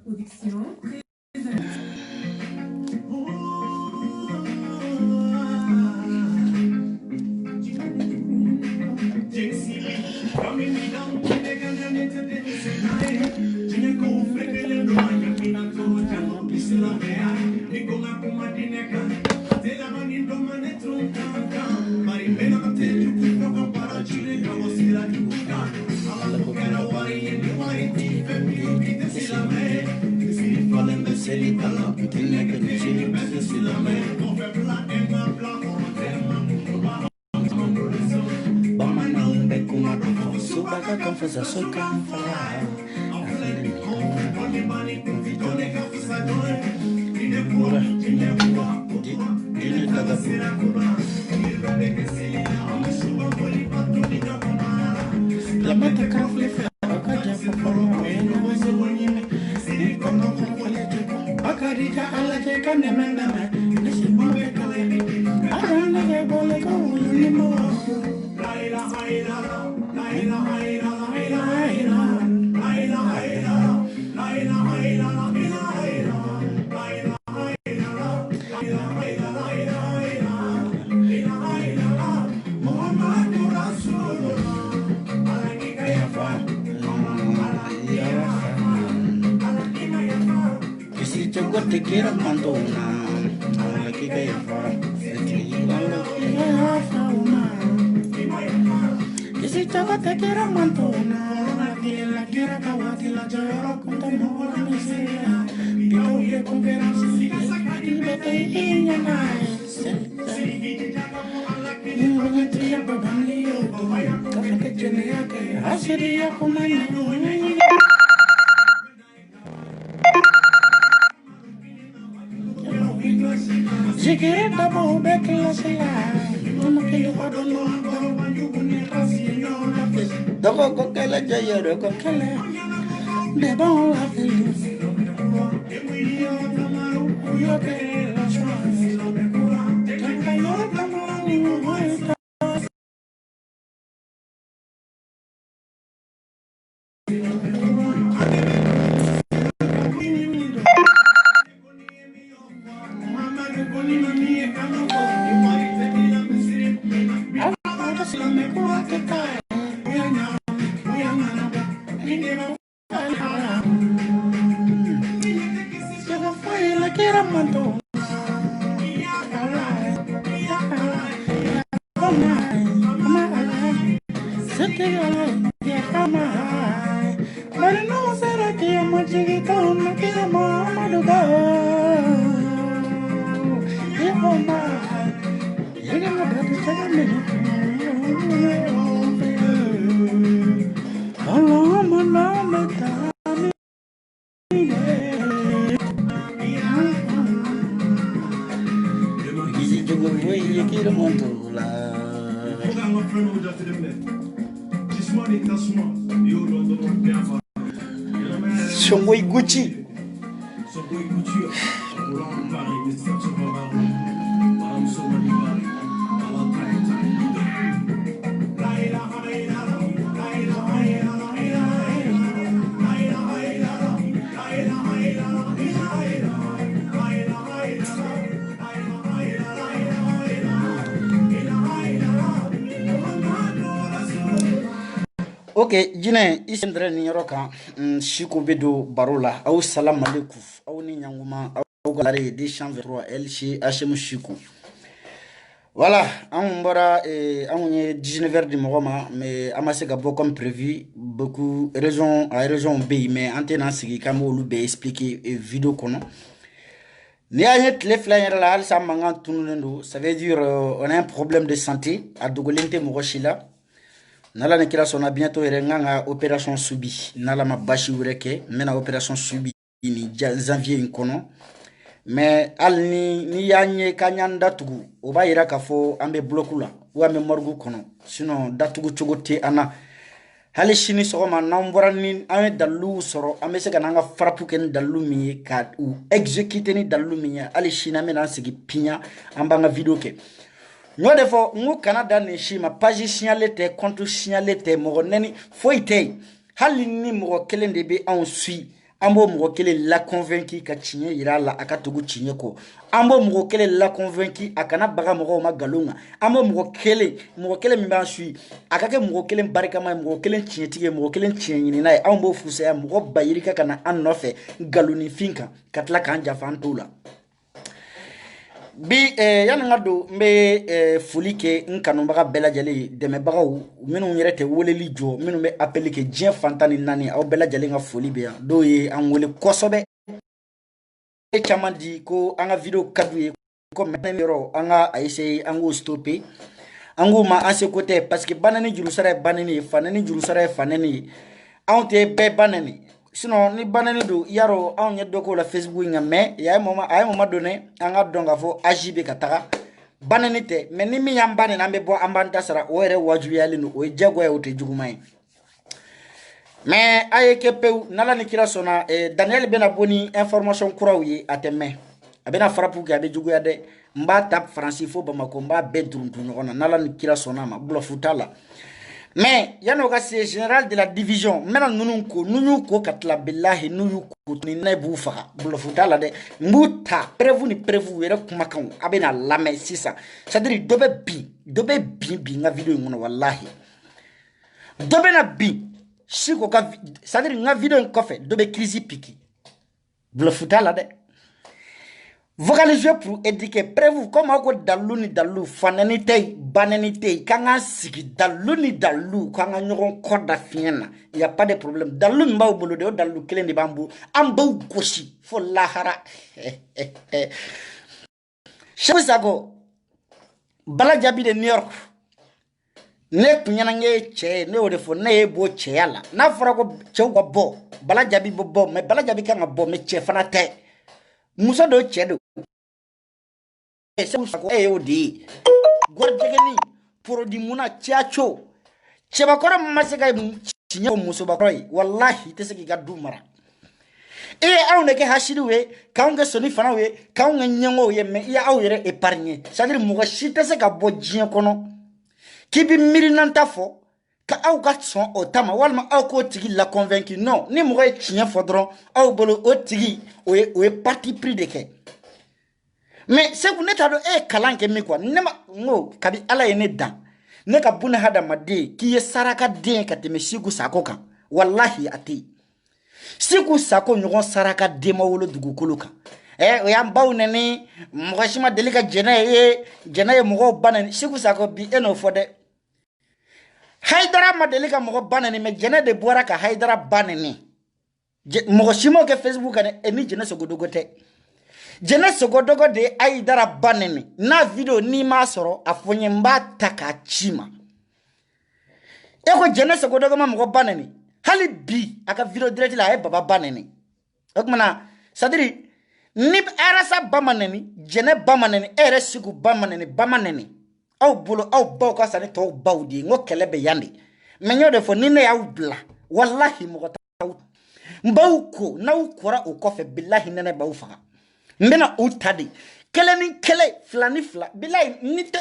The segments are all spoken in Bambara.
Production. Te quiero cuando aquí que si chago te quiero mantona, la quiero cawati la lloro con tu amor miseria, pido que convieras y vete y ya no y voy a tirar por bandido, café que tenía que hacer como si quieres vamos a que la sea, no que yo guardo no, dogo con que le lloro con que le de bon la feliz. Songoy Gucci. Ok, jine isendre ni yoroka shiku bedo barola au salam alaikum au ni nyanguma au galare des champs 23 LC HM shiku. Voilà, on bara on est 19h du matin mais amase ka bo comme prévu beaucoup raison B mais antena sigi kamo lu be expliquer vidéo kono. Ni anyet le flyer la al samanga tunendo, ça veut dire on a un problème de santé à dogolente mogoshila. Nala ne kira sona bientôt nganga opération subie nala ma bashi ureke mena opération subie ni janvier inkono mais al ni yanye kanyanda tugu oba ira kafo ambe blokula ou ambe morgu kono sinon datugu chogote ana hali shini sogoma nambora ni ame dalu soro ame se kananga frapu ken dalu mi ka ou exécuter ni dalu mi ali shina mena sigi pinya ambanga video ke Nous devons, nous Canada ne ma page signalée te compte signalé te moroneni foite hali ni mɔgɔ kelen de bɛ anw suit an b'o mɔgɔ kelen la convaincu ka tiɲɛ yira a la a ka tugu tiɲɛ kɔ an b'o mɔgɔ kelen la convaincu a kana baga mɔgɔw ma nkalon kan an b'o mɔgɔ kelen min b'an suit a ka kɛ mɔgɔ kelen barikama ye mɔgɔ kelen tiɲɛtigi ye mɔgɔ kelen tiɲɛ ɲinina ye anw b'o fusaya mɔgɔ bayirika ka na an nɔfɛ nkalonifin kan ka tila k'an jafa an t'o la bi yani ka don n bɛ foli kɛ n kanubaga bɛɛ lajɛlen dɛmɛbagaw minnu yɛrɛ tɛ weleli jɔ minnu bɛ appeli kɛ diɲɛ fantan ni naani aw bɛɛ lajɛlen ka foli bɛ yan dɔw ye an wele kosɛbɛ caman di ko an ka video ka d'u ye ko maintenant yɔrɔ an ka a essayer an k'o stopper an k'u ma an seko tɛ parce que banani juru sara ye banani ye fanɛni juru sara ye fanɛni ye anw tɛ bɛɛ banani sinon ni banani do yaro anw ye dɔ k'o la Facebook in kan mais a ye moment donné an ka dɔn k'a fɔ agi bɛ ka taga banani tɛ mais ni min y'an banni an bɛ bɔ an b'an ta sara o yɛrɛ wajibiyalen do o ye diyagoya ye o tɛ juguman ye mais a ye kɛ pewu n'Ala ni kira sɔnna Daniel bɛna bɔ ni information kuraw ye a tɛ mɛn a bɛna frappe kɛ a bɛ juguya dɛ n b'a ta Faransi fo Bamako n b'a bɛɛ duruntu ɲɔgɔn na n'Ala ni kira sɔnna a ma bluff t'a la mais yan'o ka se général de la division n bɛna ninnu ko n'u y'u ko ka tila bilahi n'u y'u ko ni ne b'u faga bluff t'a la dɛ n b'u ta preuve ni preuve u yɛrɛ kumakanw a bɛna lamɛn sisan c'est à dire dɔ bɛ bin bi n ka video in kɔnɔ wallahi dɔ bɛna bin Siko ka c'est à dire n ka video in kɔfɛ dɔ bɛ crise piqué bluff t'a la dɛ vocaliser pour éduquer preuve comme aw ko dalu ni dalu fanani tɛ banani tɛ kan ka sigi dalu ni dalu kan ka ɲɔgɔn kɔ da fiɲɛ na y a pas de problème dalu min b'aw bolo de o dalu kelen de b'an bolo an b'aw gosi fo lahara Seku Sako Bala Jabi de New York ne tun ɲɛna n ye cɛ ye ne y'o de fɔ ne ye bɔ cɛya la n'a fɔra ko cɛw ka bɔ Bala Jabi bɛ bɔ mais Bala Jabi kan ka bɔ mais cɛ fana tɛ muso do cɛ do Seku Sako e y'o de ye gɔrijɛgɛni produit munna cɛyaco cɛbakɔrɔ min ma se ka tiɲɛ fɔ musobakɔrɔ ye wallahi i tɛ se k'i ka du mara e ye anw de kɛ hasiriw ye k'anw kɛ soni fanaw ye k'anw kɛ ɲɛngɔw ye mais i y'aw yɛrɛ épargner c'est à dire mɔgɔ si tɛ se ka bɔ diɲɛ kɔnɔ k'i bɛ miirinanta fɔ ka aw ka sɔn o ta ma walima aw k'o tigi la convaincu non ni mɔgɔ ye tiɲɛ fɔ dɔrɔn aw bolo o tigi o ye parti pris de kɛ mais Seku ne t'a dɔn e ye kalan kɛ min quoi ne ma n ko kabi Ala ye ne dan ne ka buna hadamaden k'i ye saraka den ka tɛmɛ Seku Sako kan wallahi a tɛ yen Seku Sako ɲɔgɔn saraka den ma wolo dugukolo kan o y'an baw nɛni mɔgɔ si ma deli ka jɛnɛ ye mɔgɔw ba nɛni Seku Sako bi e n'o fɔ dɛ Haidara ma deli ka mɔgɔ ba nɛni mais jɛnɛ de bɔra ka Haidara ba nɛni mɔgɔ si m'o kɛ Facebook kan dɛ ni jɛnɛ Sogodogo tɛ jɛnɛ Sogodogo de ye Haidara ba nɛni n'a video n'i m'a sɔrɔ a fɔ n ye n b'a ta k'a ci ma e ko jɛnɛ Sogodogo ma mɔgɔ ba nɛni hali bi a ka video direct la a ye baba ba nɛni o kumana c'est à dire ni Arasa ba ma nɛni jɛnɛ ba ma nɛni e yɛrɛ Seku ba ma nɛni aw bolo aw baw ka sani tɔw baw de ye n ko kɛlɛ bɛ yan de mais n y'o de fɔ ni ne y'aw bila wallahi mɔgɔ t'aw n b'aw ko n'aw kora o kɔfɛ bilahi ne b'aw faga n bɛna u ta de kelen ni kelen fila ni fila bilahi ni tɛ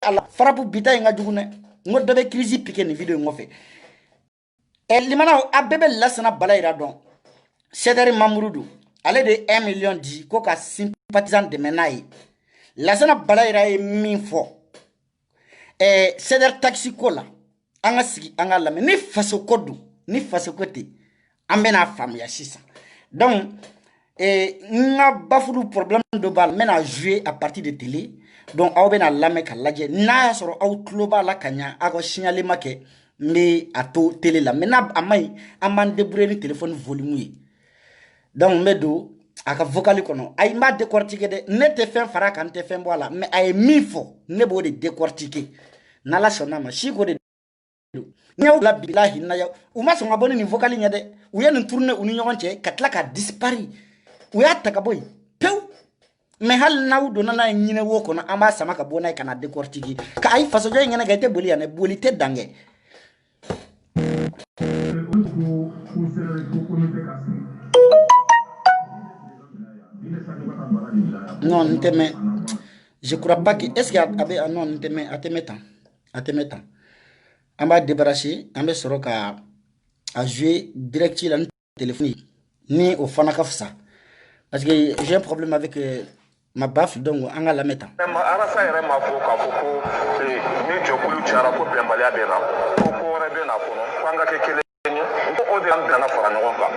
ala farapu bita in ka jugu dɛ n ko dɔ bɛ crise piqué nin video in kɔfɛ limanaw a bɛɛ bɛ Lassana Bala yira dɔn Cédric Mamoudou don ale de 1 million di ko ka sympathisant dɛmɛ n'a ye Lassana Bala yira ye min fɔ Cédric taxi ko la an ka sigi an ka lamɛn ni faso ko don ni faso ko tɛ an bɛna faamuya sisan donc n ka bafulu problème dɔ b'a la n bɛna jouer à partir de télé donc aw bɛna lamɛn ka lajɛ n'a y'a sɔrɔ aw tulo b'a la ka ɲa aw ka signalement kɛ n bɛ a to télé la mais n'a a ma ɲi an b'an débrouiller ni téléphone volume ye donc n bɛ don a ka vocal kɔnɔ ayi n b'a décortiquer dɛ ne tɛ fɛn fara kan n tɛ fɛn bɔ a la mais a ye min fɔ ne b'o de décortiquer n'Ala sɔnna ma Siko de don n y'aw bila bilahi na u ma sɔn ka bɔ ni nin vocal ɲɛ dɛ u ye nin tourner u ni ɲɔgɔn cɛ ka tila ka disparaître u y'a ta ka bɔ yen pewu mais hali n'aw donna n'a ye ɲinɛ wo kɔnɔ an b'a sama ka bɔ n'a ye ka na décortiquer ka ayi fasojɔ in ɲɛna kɛ i tɛ boli yan dɛ boli tɛ dan kɛ non n tɛ mɛn je crois pas que est ce que a bɛ non n tɛ mɛn a tɛ mɛn tan an b'a débarrasser an bɛ sɔrɔ ka à jouer direct sur la téléphone ni au fanakafsa parce que j'ai un problème avec ma baffe donc on va la mettre. Arasa yɛrɛ ma fɔ k'a fɔ ko ni jɛkulu cayara ko bɛnbaliya bɛ na ko ko wɛrɛ bɛ na kɔnɔ ko an ka kɛ kelen ye ko o de an bɛnna fara ɲɔgɔn kan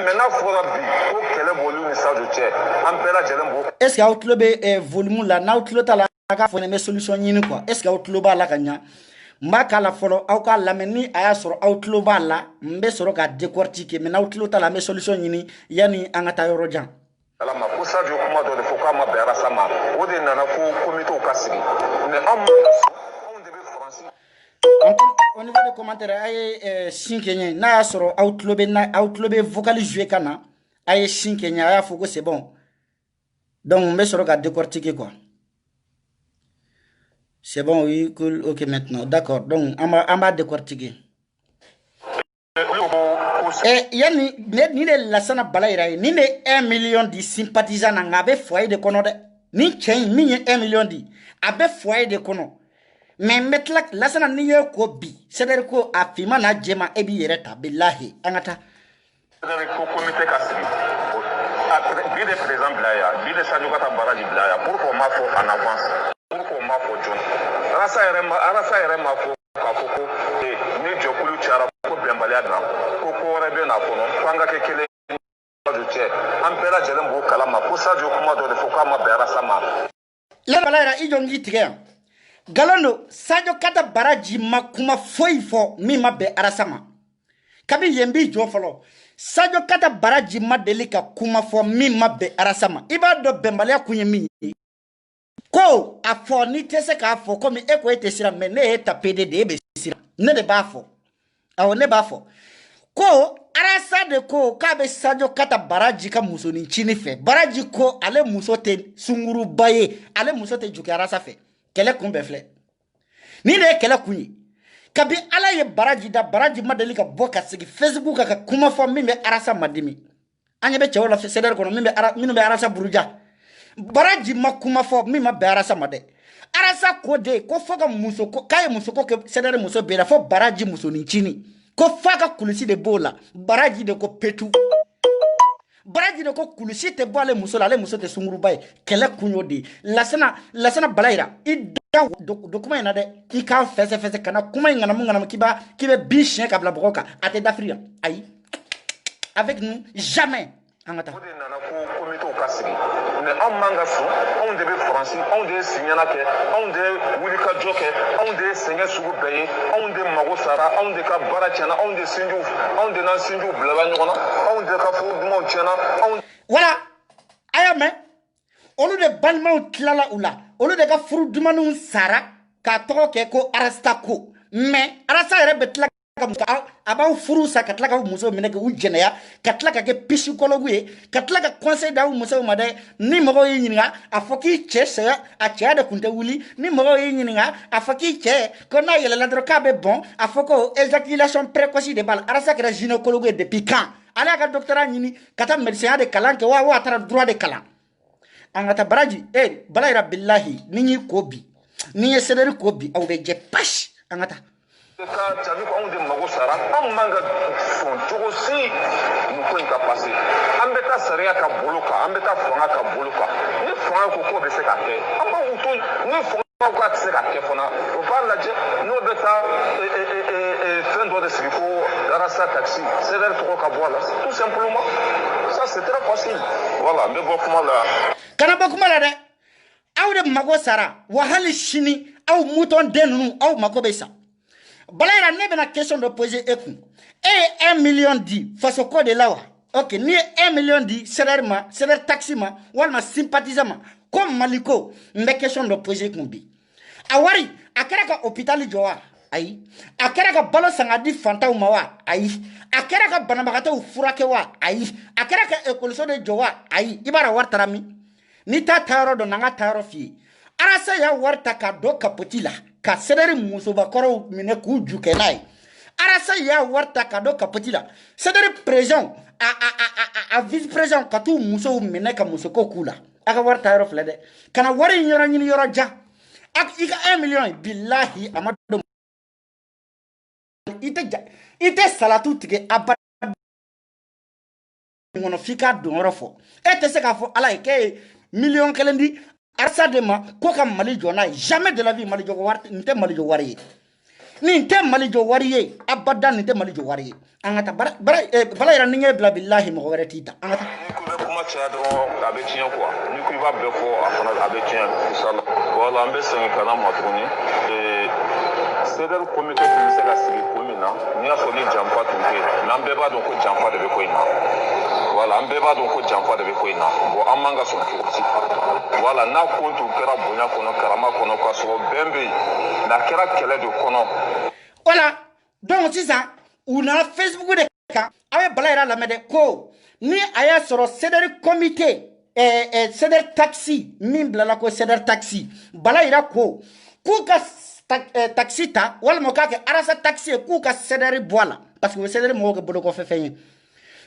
mais n'a fɔra bi ko kɛlɛ b'olu ni Sadio cɛ an bɛɛ lajɛlen b'o. Est-ce que aw tulo bɛ volume la n'aw tulo t'a la a k'a fɔ ne bɛ solution ɲini quoi est-ce que aw tulo b'a la ka ɲa n b'a k'a la fɔlɔ aw k'a lamɛn ni a y'a sɔrɔ aw tulo b'a la n bɛ sɔrɔ ka décortiquer mais n'aw tulo t'a la an bɛ solution ɲini yanni an ka taa yɔrɔ jan. Alama ko Sadio kuma dɔ de fɔ k'a ma bɛn Arasa ma o de nana ko comité ka sigi mais anw de bɛ faransi. Au niveau des commentaires a ye sin kɛ ɲɛ n'a y'a sɔrɔ aw tulo bɛ vocal jouer ka na a ye sin kɛ ɲɛ a y'a fɔ ko c'est bon donc n bɛ sɔrɔ ka décortiquer quoi. C'est bon, oui, cool, ok maintenant, d'accord. Donc, on va décortiquer. Et yani ni le lasana balayira ni ne 1 million de sympathisants na ngabe foyer de kono de ni chen ni 1 million di abe foyer de kono mais metla lasana ni ye ko bi c'est-à-dire ko afima na jema e bi yere ta billahi angata c'est-à-dire ko comité ka sigi bi de président blaya bi de Sadio Kata baraji blaya pour qu'on m'a fait en avance pour qu'on m'a fait John Arasa yɛrɛ ma fɔ k'a fɔ ko ni jɛkulu cayara ko bɛnbaliya bɛ na ko ko wɛrɛ bɛ na kɔnɔ ko an ka kɛ kelen ye Sadio cɛ an bɛɛ lajɛlen b'o kalama ko Sadio kuma dɔ de fɔ k'a ma bɛn Arasa ma. la balayira i jɔn k'i tigɛ yan galondo Sadio Kata baraji ma kuma foyi fɔ min ma bɛn Arasa ma kabi yen b'i jɔ fɔlɔ Sadio Kata baraji ma deli ka kuma fɔ min ma bɛn Arasa ma i b'a dɔn bɛnbaliya kun ye min ye ko a fɔ ni tɛ se k'a fɔ komi e ko e tɛ siran mais ne ye tapé de e bɛ siran ne de b'a fɔ awɔ ne b'a fɔ ko Arasa de ko k'a bɛ Sadio Kata baraji ka musonin cini fɛ baraji ko ale muso tɛ sunguruba ye ale muso tɛ juguya Arasa fɛ kɛlɛ kun bɛɛ filɛ ni de ye kɛlɛ kun ye kabi ala ye baraji da baraji ma deli ka bɔ ka sigi Facebook ka kuma fɔ min bɛ Arasa madimi an ɲɛ bɛ cɛw la CDR kɔnɔ minnu bɛ Arasa buruja baraji ma kuma fɔ min ma bɛn Arasa ma dɛ Arasa ko de ko fɔ ka muso ko k'a ye muso ko kɛ CDR muso bɛɛ la fɔ baraji musonin cini ko f'a ka kulusi de b'o la baraji de ko petu baraji de ko kulusi tɛ bɔ ale muso la ale muso tɛ sunguruba ye kɛlɛ kun y'o de lasana balayira i da do kuma in na dɛ i k'a fɛsɛfɛsɛ kana kuma in ŋanamu k'i bɛ bin siɲɛ ka bila bɔgɔ kan a tɛ dafiri yan ayi avec nous jamais an ka taa. O de nana ko comité ka sigi mais anw man ka sɔn anw de bɛ faransi anw de ye siɲɛna kɛ anw de ye wulikajɔ kɛ anw de ye sɛgɛn sugu bɛɛ ye anw de mago sara anw de ka baara tiɲɛna anw de n'an sinjiw bilala ɲɔgɔn na anw de ka furu dumanw tiɲɛna anw. Voilà a y'a mɛn olu de balimaw tilala u la olu de ka furu dumanw sara k'a tɔgɔ kɛ ko Arasta ko mais Arasa yɛrɛ bɛ tila a b'aw furu sa ka tila k'aw musow minɛ k'u jɛnɛya ka tila ka kɛ psychologue ye ka tila ka conseil d'aw musow ma dɛ ni mɔgɔw y'i ɲininka a fɔ k'i cɛ sɛgɛn a cɛya de kun tɛ wuli ni mɔgɔw y'i ɲininka a fɔ k'i cɛ ko n'a yɛlɛla dɔrɔn k'a bɛ bɔn a fɔ ko éjaculation précoce de b'a la Arasa kɛra gynécologue ye depuis quand ale y'a ka doctorat ɲini ka taa médecin de kalan kɛ wa a taara droit de kalan an ka taa baraji balayira billahi ni y'i ko bi ni ye CDR ko bi aw bɛ jɛ pasi an ka taa. Ka jabi ko anw de mago sara anw man ka sɔn cogo si nin ko in ka passé an bɛ taa sariya ka bolo kan an bɛ taa fanga ka bolo kan ni fanga ko k'o bɛ se ka kɛ an b'u to ni fanga ko k'a tɛ se ka kɛ fana o b'a lajɛ n'o bɛ taa fɛn dɔ de sigi ko Arasa taxi CDR tɔgɔ ka bɔ a la tout simplement ça c'est très facile voilà n bɛ bɔ kuma la. Kana bɔ kuma la dɛ aw de mago sara wa hali sini aw mutɔn den ninnu aw mago bɛ sa. Balayira ne bɛna question de poser e kun e ye 1 million di faso ko de la wa ok ni ye 1 million di CDR ma CDR taxi ma walima sympathisant ma ko Mali ko n bɛ question de poser kun bi a wari a kɛra ka hôpital jɔ wa ayi a kɛra ka balo san ka di fantanw ma wa ayi a kɛra ka banabagatɔw furakɛ wa ayi a kɛra ka ekɔliso de jɔ wa ayi i b'a dɔn wari taara min n'i t'a taayɔrɔ dɔn na n ka taayɔrɔ f'i ye Arasa y'a wari ta k'a dɔ kapoti la ka CDR musobakɔrɔw minɛ k'u ju kɛ n'a ye Arasa y'a wari ta k'a dɔ kapoti la CDR président a vice président ka t'u musow minɛ ka musoko k'u la a ka wari taayɔrɔ filɛ dɛ ka na wari in yɔrɔ ɲini yɔrɔ jan i ka 1 million billahi a ma dɔn i tɛ ite salatu tige abada ngono fika don rofo ete se ka fo ala ke million kelendi arsa de ma ko kam mali jona jamais de la vie mali jogo warte nte mali jogo wari ni nte mali jogo wari abada nte mali jogo wari angata bala ira ninge bla billahi mo wara tita angata ko be kuma cha do abe tiyan quoi ni ko va be fo afana abe tiyan inshallah wala ambe sen kana matuni c'est-à-dire comité qui se la sigi commune ni a foni jampa tunke nambe ba donc jampa de be ko ina voilà ambe ba donc jampa de be ko ina bo amanga so ko voilà na kontu kera bonya kono karama kono kwa so bembe na kera kele de kono voilà donc c'est ça on a Facebook de ka awe balaira la mede ko ni aya soro c'est-à-dire comité c'est-à-dire taxi min blala ko c'est-à-dire taxi balaira ko ku ka taxi ta wala mo ka ke arasa taxi ku ka c'est-à-dire boila parce que c'est-à-dire mo ko bodo ko fe feñ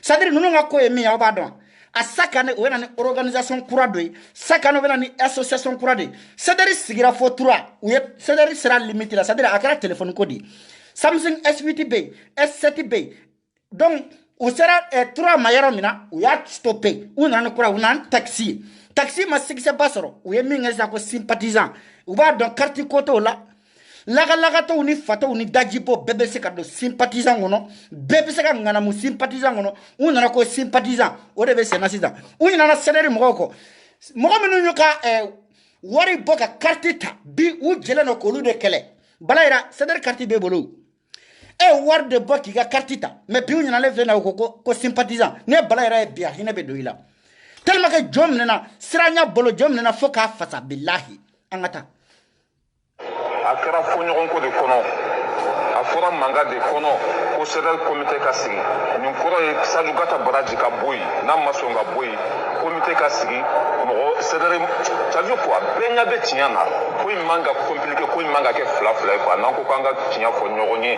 c'est-à-dire nous nga ko emi ya ba don a sakane o na ni organisation kura do sakane o na ni association kura de c'est-à-dire sigira fo 3 ou c'est-à-dire sera limité là c'est-à-dire akara téléphone ko di Samsung S8B S7B donc o sera 3 mayaro mina o ya stopper o na ni kura o na taxi ma sigse basoro o ye minga za ko sympathisant o ba don carte koto la laga to ni fato ni dajibo bebe se ka do sympathisant ngono bebe se ka ngana mu sympathisant ngono unana ko sympathisant o de be se na sida unana sederi mo ko mo menu nyuka wari boka carte ta bi u jele no ko lu de kele balaira sederi carte be bolo war de boki ga carte ta mais bi unana le vena ko sympathisant ne balaira e bia hine be do ila tellement que jom nena siranya bolo jom nena foka fasa billahi angata akara fo ɲɔgɔn ko de kɔnɔ a fɔra manga de kɔnɔ ko CEDEAO comité ka sigi nin kɔrɔ ye Sadio Gata Baraji ka bɔ yen n'a ma sɔn ka bɔ yen comité ka sigi mɔgɔ CEDEAO ça veut quoi bɛɛ ɲɛ bɛ tiɲɛ na ko in man ka compliqué ko in man ka kɛ fila ye quoi n'an ko k'an ka tiɲɛ fɔ ɲɔgɔn ye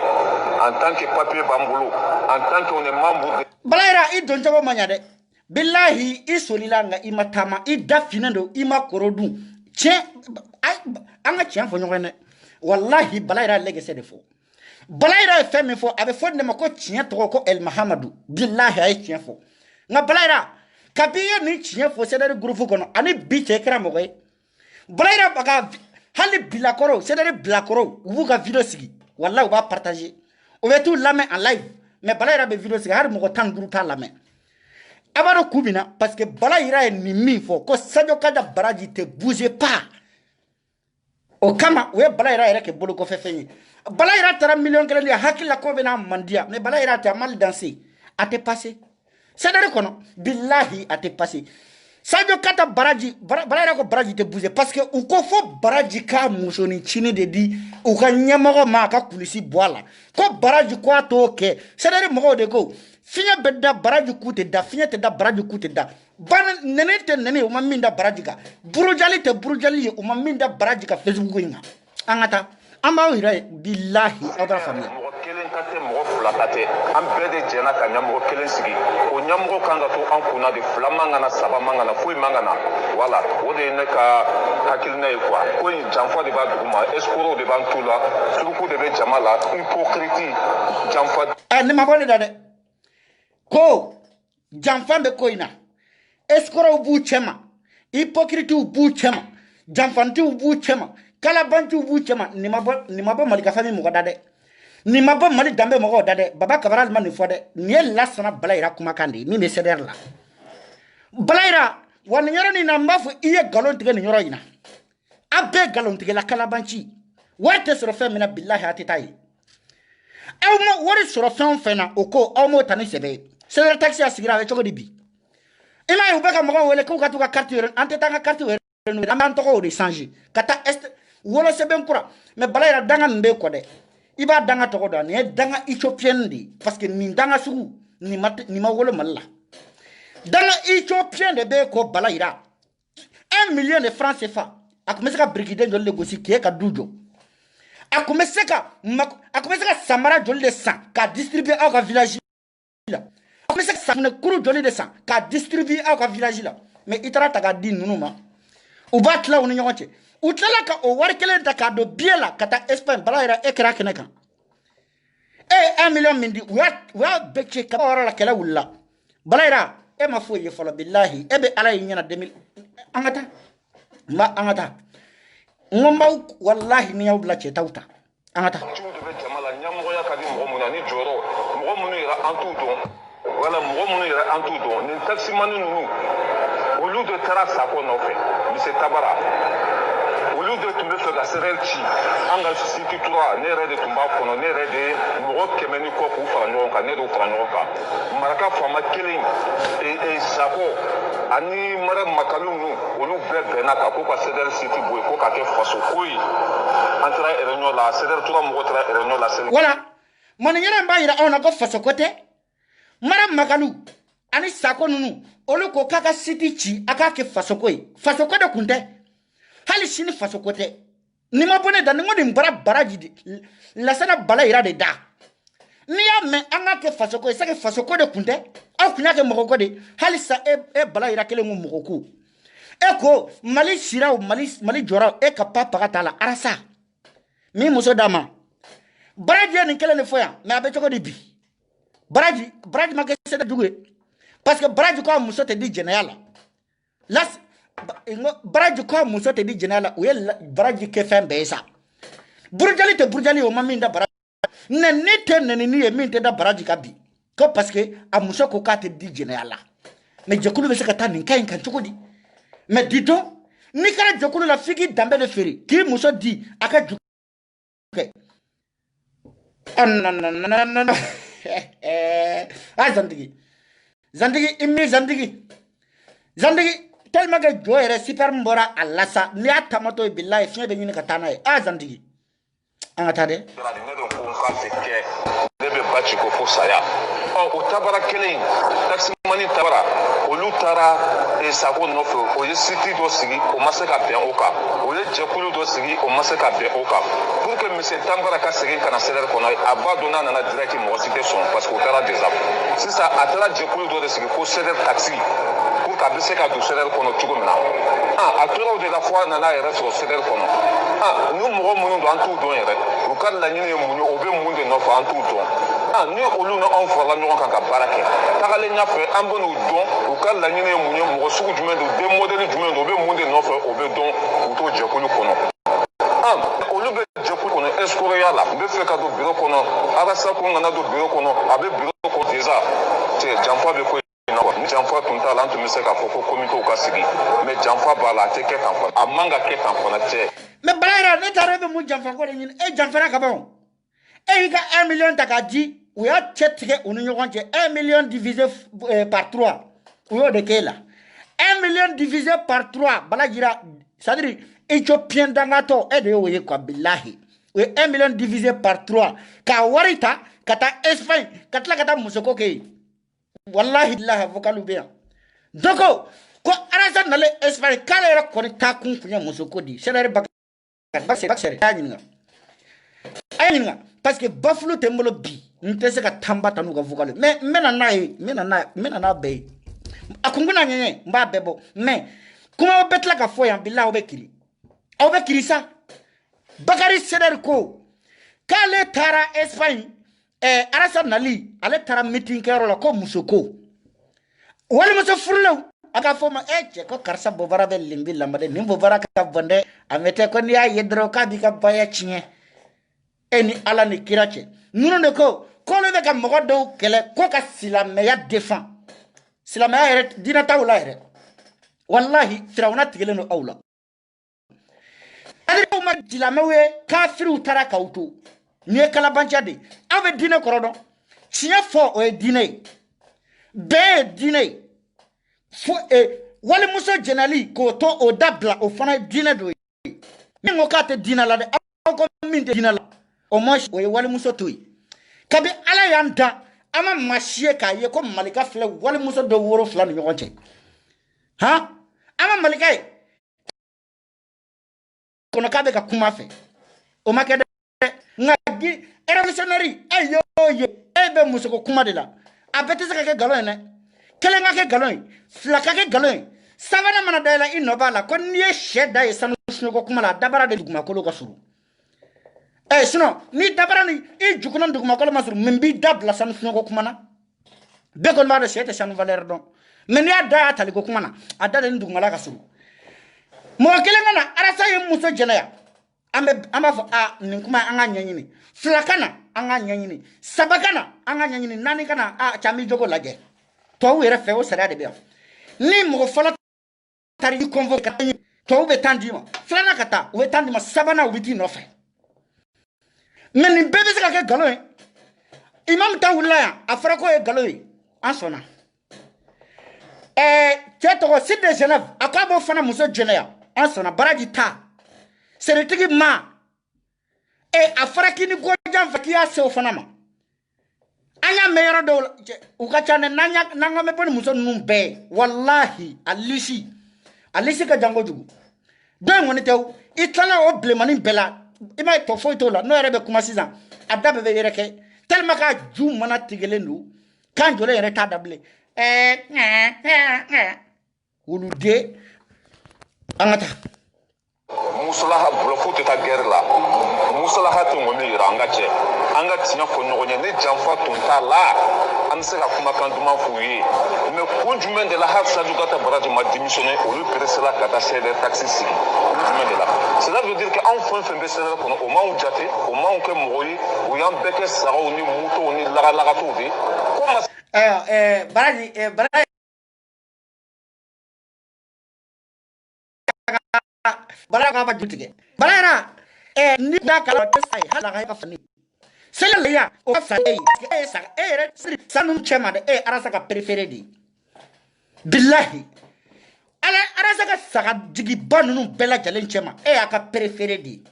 en tant que papier b'an bolo en tant que on est membre de balayira i don cogo man ɲa dɛ billahi i solila nga i ma taama i da finen do i ma kɔrɔ dun tiɲɛ an ka tiɲɛ fɔ ɲɔgɔn dɛ wallahi balayira legese de fo balayira fe mi fo abe fo de ma ko tiɲɛ tɔgɔ ko El Mahamadou billahi ay tiɲɛ fo nga balayira kabiye ni tiɲɛ fo c'est-à-dire groupe kono ani bi cɛ kɛra mɔgɔ ye balayira baga hali bilakɔrɔ c'est-à-dire bilakɔrɔ u b'u ka video sigi wallahi u b'a partager u bɛ t'u lamɛn en live mais balayira bɛ video sigi hali mɔgɔ 15 t'a lamɛn a b'a dɔn kun min na parce que balayira ye nin min fɔ ko Sadio Gata Baraji te bouger pas o kama o ye balayira yɛrɛ kɛ bolo kɔfɛ fɛn ye balayira taara million kelen di hakilila ko bɛna mandiya mais balayira tɛ a mal danser a tɛ passer c'est-à-dire kɔnɔ billahi a tɛ passer Sadio Gata Baraji balayira ko Baraji tɛ bouger parce que u ko fo Baraji ka musonin cini de di u ka ɲɛmɔgɔ ma a ka kulisi bɔ a la ko Baraji ko a t'o kɛ c'est-à-dire mɔgɔw de ko fiɲɛ bɛ da Baraji ku tɛ da fiɲɛ tɛ da Baraji ku tɛ da ban nene tɛ nene u ma min da Baraji kan burujali tɛ burujali ye u ma min da Baraji kan Facebook in kan an ka taa an b'aw yɛrɛ ye billahi aw b'a faamuya mɔgɔ kelen ta tɛ mɔgɔ fila ta tɛ an bɛɛ de jɛna ka ɲɛmɔgɔ kelen sigi o ɲɛmɔgɔ kan ka to an kunna de fila man kana saba man kana foyi man kana wala o de ye ne ka hakilina ye quoi ko in janfa de b'a duguma escroc de b'an tu la suruku de bɛ jama la hypocrite janfa ne ma bɔ ne da dɛ ko janfan bɛ ko in na escrocs b'u cɛ ma hypocrites b'u cɛ ma janfantiw b'u cɛ ma kalabantiw b'u cɛ ma nin ma bɔ Mali ka famille mɔgɔ da dɛ nin ma bɔ Mali danbe mɔgɔw da dɛ Baba Kabaral ma nin fɔ dɛ nin ye Lassana Balayira kumakan de ye min bɛ CDR la Balayira wa nin yɔrɔ nin na n b'a fɔ i ye nkalon tigɛ nin yɔrɔ in na a bɛɛ nkalon tigɛla kalabanci wari tɛ sɔrɔ fɛn min na billahi a tɛ taa ye aw ma wari sɔrɔ fɛn o fɛn na o ko aw m'o ta ni sɛbɛ ye CDR taxi a sigira a bɛ cogo di bi i m'a ye u bɛ ka mɔgɔw wele k'u ka t'u ka carte yɛrɛ an tɛ taa an ka carte yɛrɛ an b'an tɔgɔw de changer ka taa wolo sɛbɛn kura mais Balayira danga min bɛ kɔ dɛ i b'a danga tɔgɔ dɔn nin ye danga éthiopienne de ye parce que nin danga sugu nin ma wolo Mali la danga éthiopienne de bɛ kɔ Balayira 1 million de francs CFA a tun bɛ se ka birikiden joli de gosi k'e ka du jɔ a tun bɛ se ka samara joli de san k'a distribuer aw ka village la a tun bɛ se ka safunɛ kuru joli de san k'a distribuer aw ka village la mais i taara ta k'a di ninnu ma u b'a tila u ni ɲɔgɔn cɛ u tilala ka o wari kelen ta k'a don billet la ka taa Espagne Balayira e kɛra kɛnɛ kan 1 million mindi wa becce ka wara la kala wulla balayra e ma fo ye folo billahi e be ala yinyana 2000 angata ma angata ngomba wallahi ni yawla ce tawta angata tudu be jamala nyamogo ya kadi mo muna ni joro mo munu ira antudo wala mo munu ira antudo ni taxi manu nu au lieu de terrasse ko no fe monsieur Tabara au lieu de tomber sur la serelchi anga siti 3 ne rede tumba kono ne rede mo kemeni ko ku fa no ka ne do fa no ka maraka fama killing e sako ani mara makalu nu olu be na ka ko ka sedel city boy ko ka ke faso koyi entra erenyo la sedel 3 mo tra erenyo la sedel wala man yere mba yira ona ko faso kote mara makalu ani sako nunu olu ko kaka city chi aka ke faso koyi faso kote kunte hali sini faso kote ni ma bone da ngodi mbara baraji la sana bala ira de da ni ya me anga ke faso koyi sake faso kote kunte aw kunya ke moko kode hali sa e bala ira kele moko ku e ko mali sira mali jora e ka papa katala arasa mi muso dama baraji ni kele ne foya me abe choko di bi baraji ma ke seda dugue parce que baraji ko muso te di general las baraji ko muso te di general o ye baraji ke fen be sa burjali o maminda baraji ne ni te ne ni e min te da baraji ka bi ko parce que a muso ko ka te di general mais jekulu be se ka tan kan kan chukudi mais dito ni kara jekulu la figi dambe de feri ki muso di aka ju okay non zandigi immi zandigi tellement que joere super mbora alasa ni atamato billahi fie be nyini katana zandigi angata de ne do ko ka feke ne be bachi ko fo saya o tabara kelen taxi mani tabara o lutara e sako no fo o ye city do sigi o masaka be oka o ye jekulu do sigi o masaka be oka pour que monsieur Tambara ka sigi kana seler kono abadona na direct mo cité son parce que o tara des apps si ça atara jekulu do sigi ko seler taxi pour ka be se ka do seler kono tugomna a tora de la fois na na ere so seler kono nous mo mo do antu do ere o kan la nyine mo o be mo de no fa antu do ni olu na on fa la nyon kan ka barake takale nya fe ambo no don o kan la nyine mo sugu jume do de modèle jume do be mo de no fa o be don o to jekulu kono olu be jekulu kono escroya la be fe ka do bureau kono arasa ko ngana do bureau kono abe bureau ko déjà te jampa be ko ni jampa tunta la ntu se ka foko komito ka sigi mais jampa bala te ke kan fa amanga ke kan fa na te mais balayra ne tarebe mu jampa ko ni jampa ka bon il a 1 million takadi ou ya tchetke ou nous 1 million divisé par 3 ou de kela 1 million divisé par 3 balagira c'est-à-dire éthiopien dangato et de oye quoi billahi 1 million divisé par 3 ka warita kata Espagne kata musoko ke wallahi billahi vokalu bien doko ko arasa nale Espagne kala ko ta kun kunya musoko di c'est bakse ayinga parce que bafulo tembolo bi ntese ka tamba tanu ka vokalo mais mena na be akunguna nyenye mba bebo mais kuma obetla ka foya billahi obekiri sa bakari seder ko kale tara Espagne arasa nali ale tara meeting kero la ko musoko wali muso furlo aka foma ko karsa bovara be limbi lambade nimbo vara ka vande amete ko ni ya yedro ka bi ka baya chinye eni ala ni kirache nuno ne ko le be ka mogodo kele ko ka silameya défend silameya ere dina tawla ere wallahi firawna tigele no awla ade ko ma dilamewe kafiru taraka utu ni kala banjade ave dina korodo chiya fo o dine be dine fo wale muso jenali ko to o dabla o fana dine do mi ngokate dina la de ko min dina la o mo wale muso toyi kabi ala yanda ama mashie ka ye ko malika fle wale muso do woro fla no yonche ha ama malika kono kabe ka kuma fe o makede ngagi revolutionary ayo ye ebe muso ko kuma de la abete se ka galon ne kele ngake galon fla ka ke galon savana mana dala inobala ko nie sheda ye sanu ko kuma la dabara de duguma ko lo ka suru sinon ni dabarani i jukuna nduguma kala masur min bi dabla sanu ko kumana be ko ma de sete sanu valeur don men ya da tali ko kumana adale nduguma la kasuru mo kelengana arasa ye muso jenaya amba fa nin kuma anga nyanyini flakana anga nyanyini sabakana anga nyanyini nani kana chami jogo laje to were fe o sara de be ni mo fala tari convoquer to be tandima flana kata we tandima sabana witi no fe men ni bebe se ka ke galo imam ta wulaya afra ko e galo en sona tieto site de Genève akabo fana muso jenaya en sona baraji ta seretigi ma afra kini gojan fakia se o fana ma anya meyoro do ukachane nanga me pon muso numbe wallahi alisi ka jango jugu do ngoni tew itala o blemani bela ima to foito la no erebe kuma sisan adabe be yereke tellement ka ju mana tigelendu kan jole yere ta dable wulude angata musulaha blofu ta guerre la musulaha to ngoni ranga che anga tinya ko nyogonye ne jamfa tunta la amse ka kuma kan duma fuyi me konjumen de la hafsa du gata baraji ma démissionner au lieu de cela kata ceder taxi si konjumen de la cela veut dire que enfin fait baisser le kono au moment où jate au moment où que moyi ou yam beke sara ni muto ni la to de comment baraji baraga ba jutige barara ni da kala sai hala ga fani sele ya o fa sa re sanum chema de arasa ka préféré di billahi ala arasa ka saka jigi banu bela jalen chema aka préféré di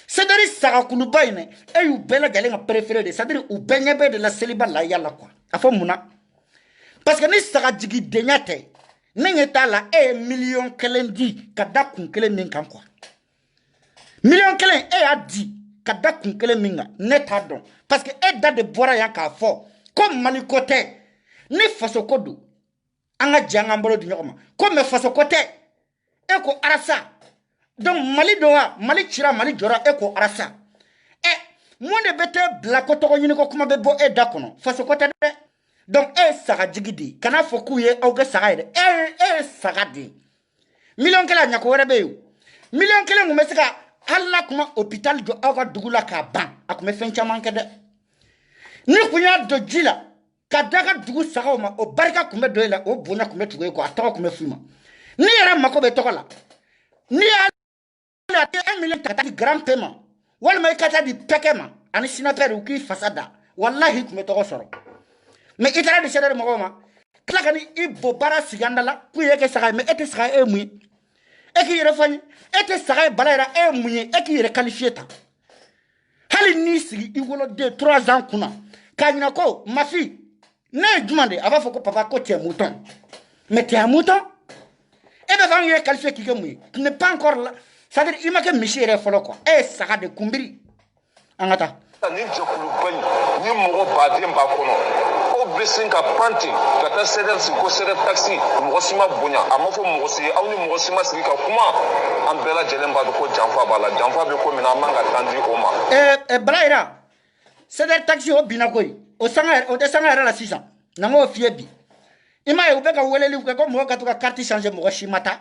c'est-à-dire saka kuluba ine yu bela jalen ka préféré di c'est-à-dire u benyebe de la célibat la yalla quoi afo muna parce que ni saka jigi denyate nengeta la million kelen di kada kun kelen min kan quoi million kelen a di kada kun kelen min neta don parce que da de bora ya ka fo comme mali côté ni faso kodu anga janga mbolo di nyoma comme faso côté ko arasa donc mali doa mali chira mali jora ko arasa mo de bete bla ko to nyini ko kuma be bo da kono faso côté de donc saka jigidi kana fokuye au ga saka ide saka di million kala nyako wara be million kala ngum saka alla kuma hôpital jo aga dugula ka ban akume fencha mankede ni kunya do jila kadaka dugu saka ma o barika kume do ila o bona kume tugo ko atawa kume fuma ni yara makobe tokola ni ala 1 million tata grand paiement wala mai kata di pekema ani sinaper uki fasada wallahi kume toko soro mais itara de chédere mogoma kala kani ibo bara sigandala kuye ke saka mais ete saka mui eki yere fani ete saka balaira mui eki yere qualifié ta hali ni sigi iwolo 2-3 ans kuna kanyina ko ma fille ne demande ava foko papa ko tie mouton mais tie mouton e be fan yere qualifié ki ke mui tu n'es pas encore là ça veut dire il m'a que michire folo quoi saka de kumbiri angata ni jokulu bani ni mogo badem ba kono o besinga panti kata seder si ko seder taxi mogo sima bonya amafo mogo si awni mogo sima sigi ka kuma ambela jelemba ko jamfa bala jamfa be ko mina manga tandi oma braira seder taxi o bina koy o de sanga la 600 nango fiebi ima e ubeka weleli ko mogo ka to ka carte changer mogo shimata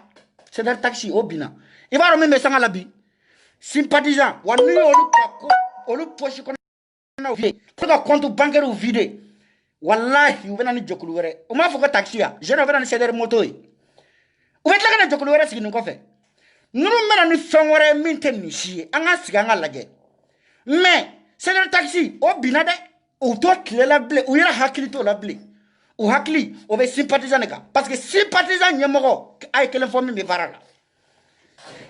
seder taxi o bina ibaro me sanga labi sympathisant wanu olu ko olu poche ko na vie ko compte bancaire ou vide wallahi ubena ni jokulu were o ma foko taxi ya je ne veux pas céder moto yi o betla kana jokulu were sigi ko fe nunu mena ni fenwore minten ni shi anga siga nga laje mais céder taxi o binade o to tlela ble o yera hakili to la ble o hakili o be sympathisant ka parce que sympathisant nyemoko ay kelen fo mi barala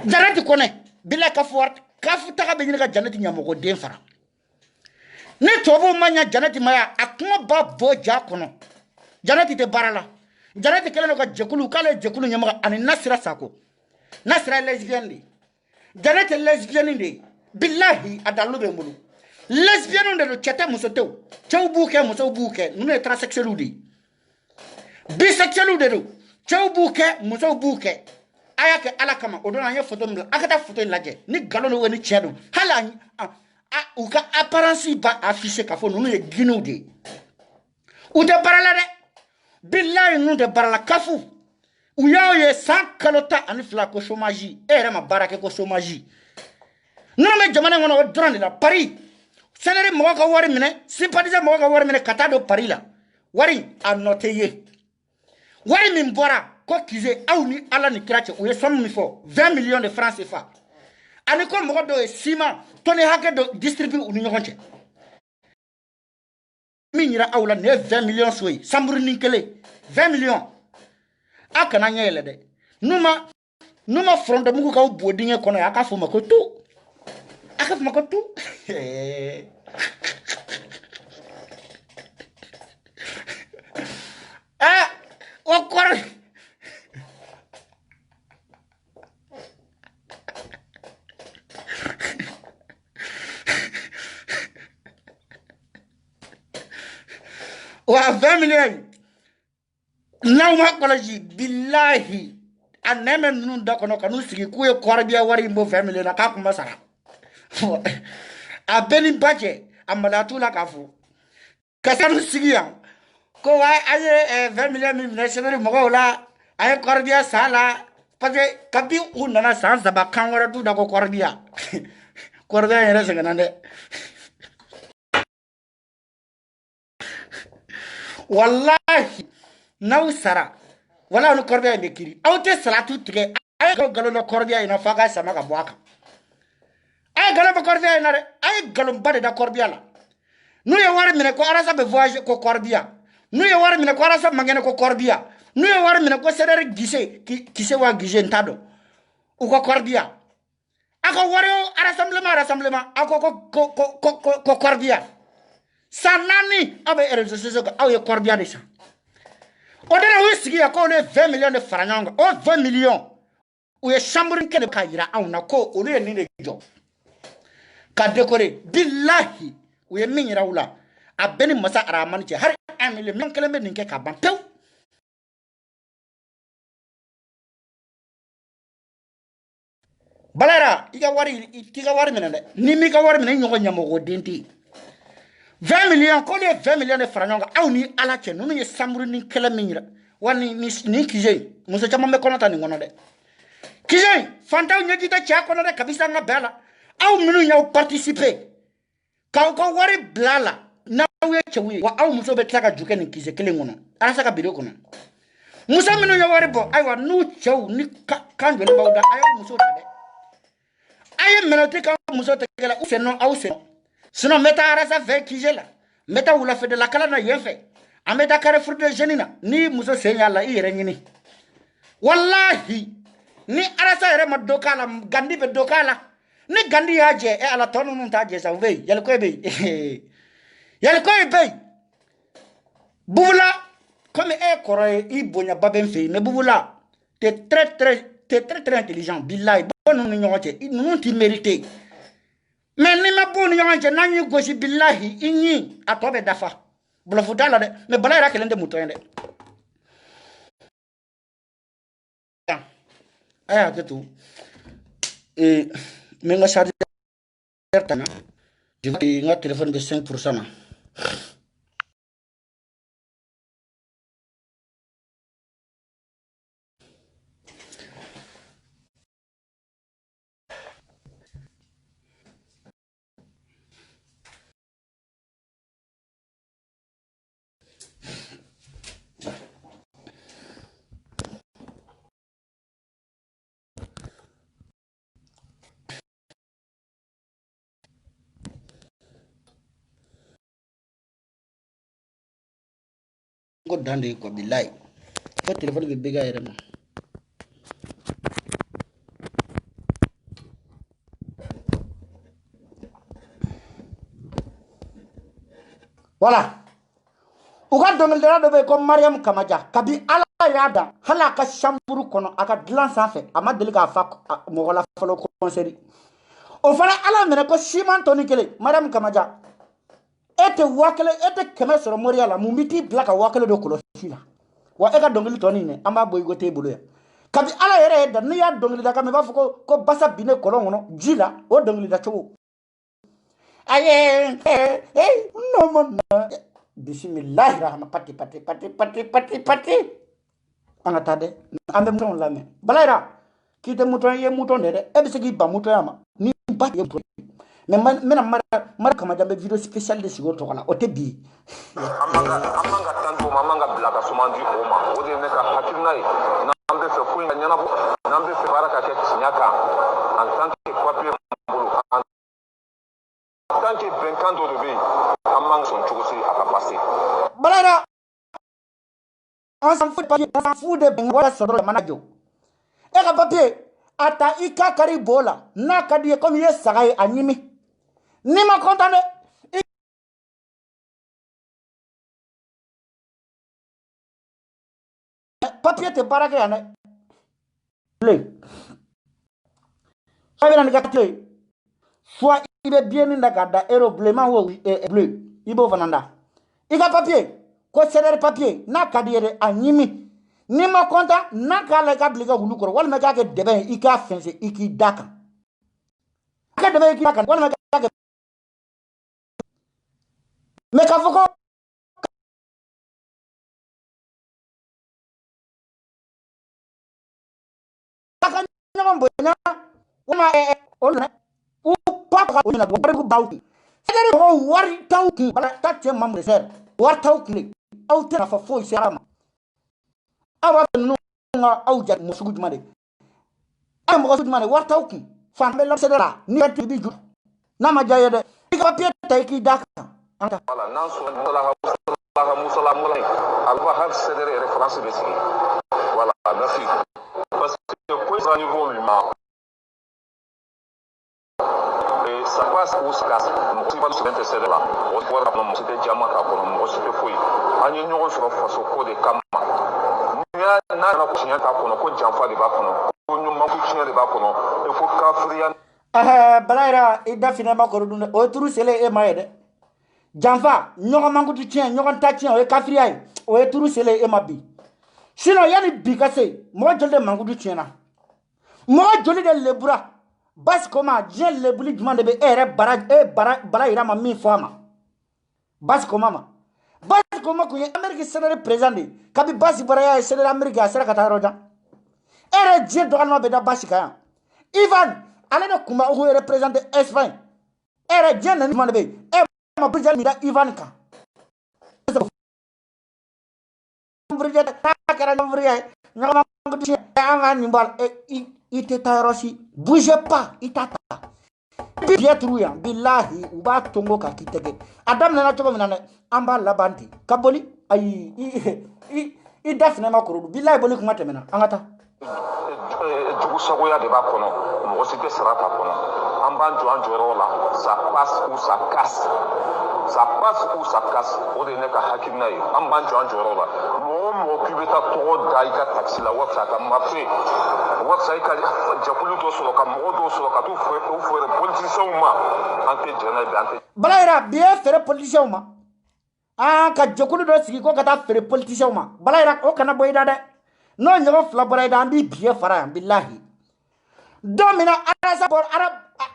jarati kone bila ka fort ka futa ka be ni ka janati nyamoko den fara ne tobo manya janati maya akuma ba bo ja kono janati te barala janati kelen ka jekulu kale jekulu nyamaka ani nasira sako nasira lesbienne li janati lesbienne ndi billahi adalu be mbulu lesbienne ndo chete musotew chew buke muso buke nune transsexuel di bisexuel de chew buke muso buke ayake alakama odona ye photo mla akata photo laje ni galolo woni chedo hala u ka apparence ba afficher ka fɔ ninnu ye Guinéen de ye u tɛ baara la dɛ billahi ninnu tɛ baara la kafu u y'aw ye san kalo 12 ko chômage e yɛrɛ ma baara kɛ ko chômage ninnu bɛ jamana in kɔnɔ o dɔrɔn de la Paris salaire mɔgɔ ka wari minɛ sympathisant mɔgɔ ka wari minɛ ka taa don Paris la wari a nɔ tɛ ye wari min bɔra ko Kizé aw ni Ala ni kira cɛ u ye somme min fɔ 20 millions de francs CFA ani ko mɔgɔ dɔw ye ciment tonne hakɛ dɔ distribuer u ni ɲɔgɔn cɛ min yira aw la nin ye 20 millions so ye samburuni kelen 20 millions a kana ɲɛ yɛlɛ dɛ n'u ma fɔrɔntɔmugu k'aw bo dingɛ kɔnɔ ye a k'a fɔ ma ko tu a k'a fɔ ma ko tu o kɔrɔ wa 20 millions n'aw ma kɔlɔsi billahi a nɛmɛ ninnu da kɔnɔ ka n'u sigi k'u ye kɔrɔbiya wari in bɔ 20 millions na k'a kun ma sara a bɛɛ ni ba cɛ a maloya t'u la k'a fɔ ka se n'u sigi yan ko wa a ye 20 millions min minɛ sɛbɛnni mɔgɔw la a ye kɔrɔbiya sa la parce que kabi u nana san 3 kan wɛrɛ t'u da ko kɔrɔbiya kɔrɔbiya yɛrɛ sɛgɛnna dɛ wallahi n'aw sara wala ni kɔrɔbiya in bɛ kiri aw tɛ salatu tigɛ a ye nkalon dɔ kɔrɔbiya in na f'a ka sama ka bɔ a kan a ye nkalon bɔ kɔrɔbiya in na dɛ a ye nkalonba de da kɔrɔbiya la n'u ye wari minɛ ko arasa bɛ voyager ko kɔrɔbiya n'u ye wari minɛ ko arasa mangɛnɛ ko kɔrɔbiya n'u ye wari minɛ ko sɛdɛri gise wa gise n t'a dɔn u ka kɔrɔbiya a ka wari rassemblement a ko kɔrɔbiya san 4 aw bɛ réseaux sociaux kan aw ye kɔrɔbiya de san o de la u sigi yan ko ne 20 millions de fara ɲɔgɔn kan o 20 millions u ye chambre kɛ de k'a yira anw na ko olu ye nin de jɔ ka décorer billahi u ye min yira u la a bɛɛ ni masa Arahamani cɛ hari 1 million kelen bɛ nin kɛ ka ban pewu Balayira i ka wari minɛ dɛ ni m'i ka wari minɛ i ɲɔgɔn ɲɛmɔgɔ den tɛ yen 20 millions ko ne ye 20 millions de fara ɲɔgɔn kan aw ni Ala cɛ ninnu ye samburuni kɛlɛ min yira wa nin Kizé muso caman bɛ kɔnɔ ta nin kɔnɔ dɛ Kizé fantanw ɲɛji tɛ cɛ kɔnɔ dɛ kabisa an ka bɛɛ la aw minnu y'aw participer k'aw ka wari bila a la n'aw ye cɛw ye wa aw muso bɛ tila ka ju kɛ nin Kizé kelen kɔnɔ Arasa ka biro kɔnɔ muso minnu ye wari bɔ ayiwa n'u cɛw ni kan joli b'aw da a y'aw muso ta dɛ a ye mɛnɛti k'aw muso tɛgɛ la u sennɔ aw sennɔ sinon n bɛ taa Arasa fɛ Kizé la n bɛ taa wulafɛdala kalan na yen fɛ an bɛ taa Carrefour des Jeunes na ni muso sen y'a la i yɛrɛ ɲini wallahi ni Arasa yɛrɛ ma dɔ k'a la Gandi bɛ dɔ k'a la ni Gandi y'a jɛ ala tɔ ninnu t'a jɛ sa u bɛ yen Yaliko bɛ yen Yaliko bɛ yen Bubula comme e kɔrɔ ye i bonyaba bɛ n fɛ yen mais Bubula t'es très intelligent billahi bɔ ninnu ni ɲɔgɔn cɛ ninnu t'i mérité mais ni ma bɔ ni ɲɔgɔn cɛ n'an y'i gosi billahi i ɲi a tɔ bɛ dafa bluff t'a la dɛ mais Balayira kelen tɛ mutɔ ye dɛ a y'a kɛ to n bɛ n ka chargeur ta n ka téléphone bɛ 5% na ko dan de ye quoi billahi ko téléphone bɛ bégé a yɛrɛ ma voilà u ka dɔnkilidala dɔ bɛ yen ko Mariam Kamaja kabi Ala y'a dan hali a ka chambre kɔnɔ a ka dilan sanfɛ a ma deli k'a fa mɔgɔ la fɔlɔ concert o fana Ala minɛ ko ciment tonne 1 Mariam Kamaja e tɛ 100 sɔrɔ Moriya la mun bɛ t'i bila ka 1000 don kɔlɔsi la wa e ka dɔnkili tɔ nin dɛ an b'a bɔ i ko t'e bolo yan kabi Ala yɛrɛ ye dan n'i y'a dɔnkilida kan i b'a fɔ ko basa binnen kɔlɔn kɔnɔ ji la o dɔnkilida cogo Aye, no mon. Bismillahirrahmanirrahim. Pati. Angatade. Ambe mouton la me. Balaira. Kite mouton ye mouton de. Ebe se ki ba mouton ama. Ni ba ye mouton. Mais mena mara kama jambe vidéo spéciale de sigo tokala. Ote bi. Amanga tanto mamanga blaka somandi oma. Ode ne ka hakilna yi. Nambe fe kuinga nyana bo. Nambe fe baraka ke chinyaka. En tant que papier mbolo. En tant que benkando de bi. Amanga son chokosi aka passé. Balaira. On s'en fout de papier, on s'en fout de bengola sur le manager. Et le papier, ata ika kari bola, na kadi comme il est sarai animi. Ni ma contane. Papier te barake ane. Bleu. Ça vient de gâter. Soit il est bien in la gada, ero bleu, bleu. Ibo vananda. Ika papier. Ko sedere papier na kadire anyimi ni ma konta na kala ka bliga hulu koro wala me ka ke debe ika fense iki daka ka debe iki daka wala me ka ke me ka foko ka nyama bonya uma ona u papa ona bo ko bawki sedere ho wari tawki bala tache mamre ser war tawki au tena fa foi serama awa no nga au jat musugu jumade am ko jumade war tawki fa be la sedera ni ati bi ju na ma jaye de ka papier tay ki daka anta wala nan so la musala mulay alba har sedere référence de ski voilà merci parce que quoi au niveau humain et ça passe où ça casse on va se mettre sedera on voit la mon c'était jama ka ko mo c'était foi anyo nyo so faso ko de kama na ko chinya ka ko ko jamfa de ba ko ko nyu ma ko chinya de ba ko e fo kafriya balaira ida finema ko dun o turu sele e mayede jamfa nyogo mangutu chien nyogo ta chien o kafriya o e turu sele e mabi sino yani bikase mo jolde mangutu chien na mo joli de lebura bas koma je lebuli demande be ere bara ira ma mi fama bas koma ma bas koma ko Amerique sénégalais président kabi basi bara ya sénégalais Amerique asera kata roja ere je dogalma be da basi kaya Ivan ale de kuma o représenter Espagne ere je na demande be e ma président mi da Ivan ka brigade ta kara brigade ngama ngudi anga nimbal ite tayrosi bougez pas itata Pietru ya billahi uba tongo ka kitege adam na chogo minane amba labanti kaboli ay i dafne makuru billahi boli kuma temena angata jugu sagoya de ba kono mo si be sarata kono amba njo la ça passe ou ça casse ça passe ou ça casse o de ne ka hakina yi amba njo la mo kubeta to dai ka taxi la waksa ka mafe waksa ka jakulu do so ka mo do so ka tu fere politicien ma ante jena be ante balaira bien fere politicien ma ka jakulu do sigi ko ka ta fere politicien ma balaira o kana boyda de no nyogo fla balaira ambi bien fara billahi domina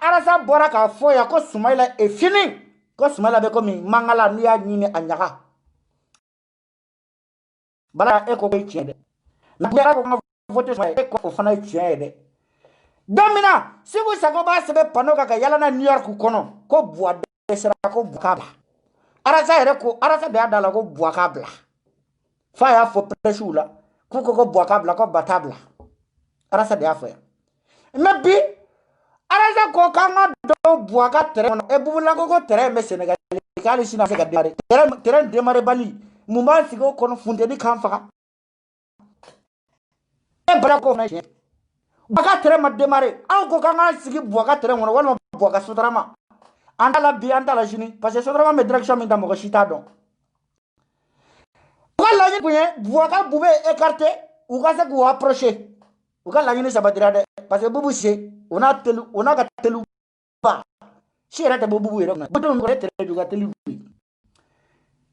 arasa bora ka foya ko Sumaila e fini ko Sumaila be ko mi mangala ni ya nyine anyaga bala e ko tiende na yara ko vote so e ko fana tiende domina si vous savez ba sebe panoka ka yala na New York kono ko bua de sera ko bukaba arasa ere ko arasa be adala ko buakabla fa ya fo presula ko buakabla ko batabla arasa de afo mebi arasa ko kanga do buaka tere e bubula ko tere me Senegal kali sina se gadare tere demare bali mumba sigo kono funde ni kan faka e bra ko na buaka tere ma demare aw ko kanga sigi buaka tere wono wala buaka sotrama andala bi andala jini parce que sotrama me direction mi ndamo ko shita don wala ni kunye buaka bube écarté ou ka se ko approcher ou ka la ni sabadira de parce que bubu se ona ka telu ba shira ta bubu ere na bodo ngore tere juga telu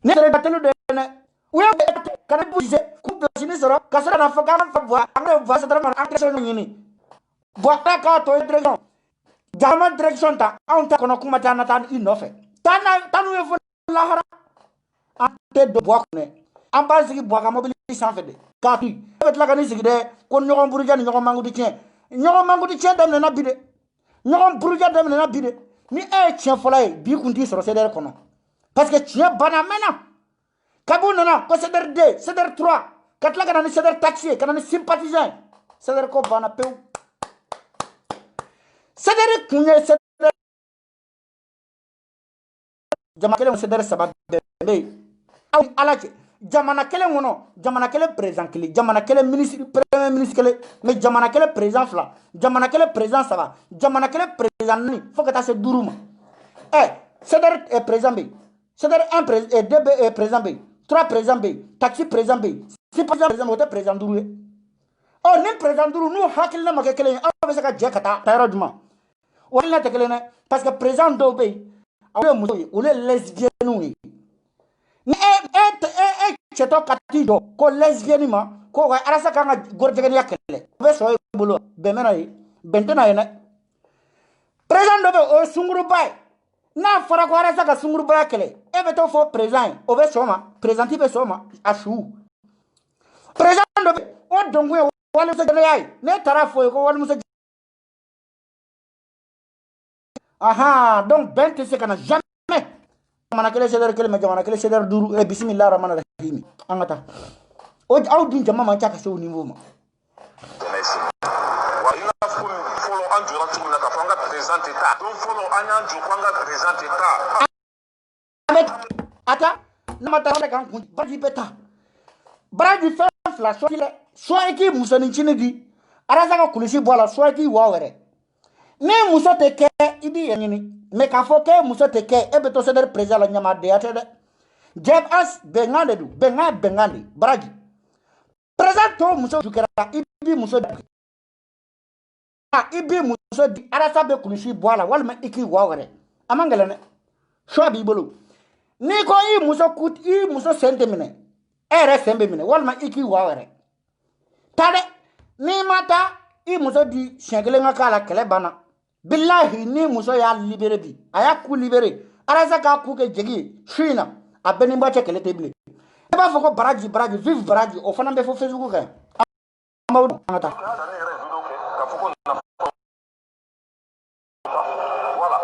ne tere telu de ne we kana bubu se ku be sini soro kasara na fa kan fa bua anga va sa tra ma anga so ni ni bua ka to direction jama direction ta on ta kono kuma ta na tan inofe tanu e fo lahara ante do bois ne amba sigi bois ka mobile sans fait de ka tu bet la kan sigi de kon ñoxom buruja ni ñoxom mangu di tien dem na bide ñoxom buruja dem na bide ni e tien folay bi kunti soro ceder kono parce que tien bana mena kabu nana ko ceder 2 ceder 3 katla kana ni ceder taxi kana ni sympathisant ceder ko bana peu ceder kunye ceder jama kele ceder sabab be aw alaje jamana kele ngono jamana kele président kele jamana kele ministre premier ministre kele mais jamana kele président fla jamana kele président saba jamana kele président ni faut que ta se duruma ceder président be ceder 1 président 2 président be 3 président be taxi président be 6 président be président duru oh ni président duru nu hakil na make kele aw be saka je kata tayro duma wala te kele na parce que président do be aw mo o le lesbienne ni ni cheto katido ko lesbienne ma ko ga arasa kanga gorjegen yakele be so bolo be mena yi bentena yi na président do be o sunguru bay na fara ko arasa ka sunguru bay yakele e be to fo président o be so ma président be so ma asu président do be o dongu e wala so gele yai ne tara fo ko wala muso aha donc bente se kana jamais jamana kele ceder kele me jamana kele ceder duru e bismillah rahman rahim angata o aw din jama ma chaka so niveau ma wa ina follow anjura tumna ka fanga président état donc follow anyanju kwanga président état ata na mata kan badi beta badi fa fla so eki musani chini di araza ka kulisi bola so eki wawere ne muso te ke ibi yenini me ka fo ke muso te ke ebe to ceder président la nyama de atede jeb as bengande du bengande braji président to muso dukera ibi muso di arasa be kulisi boala walma iki wawere amangela ne so abi bolo ni ko i muso sente mine ere sembe mine walma iki wawere tade ni mata i muso di shengele ngakala kele bana billahi ni muso ya libéré bi aya ku libéré arasa ka ku ke jegi shina abeni mbache kele tebile e ba foko baraji vive baraji o fana be fo Facebook ka amawdo ngata voilà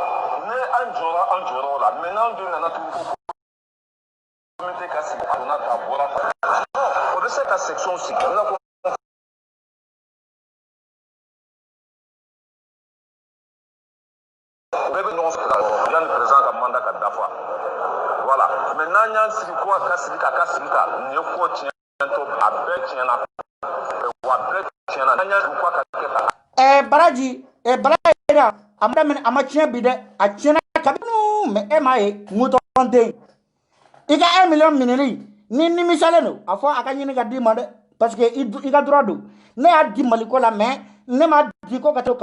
ne anjora la maintenant de na tu comité kasi na ta bora o de cette section ci na voilà maintenant nyan si ko kasika ni ko tiento abe tiena wa be tiena nyan ko ka baraji baraji amda men amachien bide a tiena kabinu me emaye mutonde iga 1 million miniri ni misale no afo akanyi ni gadi mande parce que iga droit do ne a di maliko la mais ne ma di ko kato